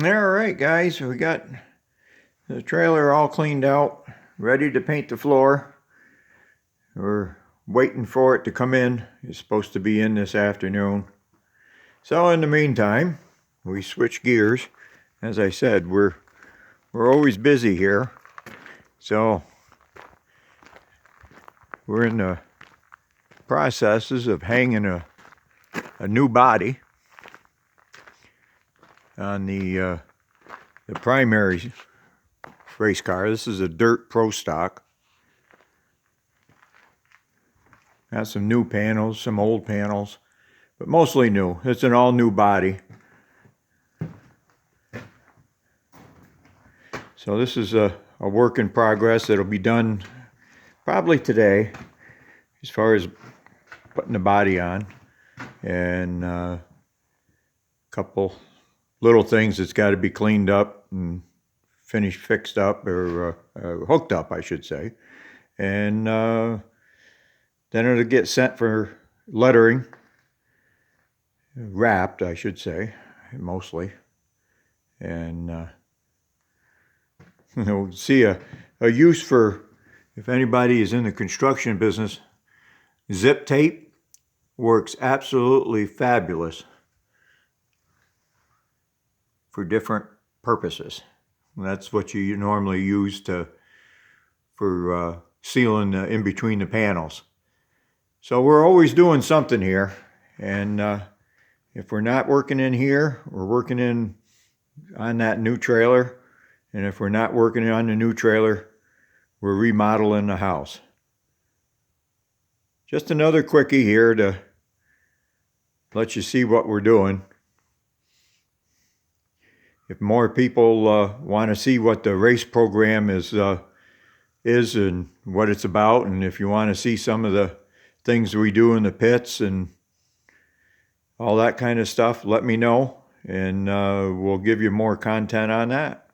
All right, guys, we got the trailer all cleaned out, ready to paint the floor. We're waiting for it to come in. It's supposed to be in this afternoon. So in the meantime, we switch gears. As I said, we're always busy here. So we're in the processes of hanging a new body on the primary race car. This is a dirt pro stock. Got some new panels, some old panels, but mostly new. It's an all new body. So this is a work in progress. It'll be done probably today as far as putting the body on, and a couple little things that's got to be cleaned up and fixed up, or hooked up, I should say. And then it'll get sent for lettering, wrapped, I should say, mostly. And see a use for, if anybody is in the construction business, zip tape works absolutely fabulous for different purposes. And that's what you normally use for sealing in between the panels. So we're always doing something here, and if we're not working in here, we're working in on that new trailer, and if we're not working on the new trailer, we're remodeling the house. Just another quickie here to let you see what we're doing. If more people want to see what the race program is and what it's about, and if you want to see some of the things we do in the pits and all that kind of stuff, let me know, and we'll give you more content on that.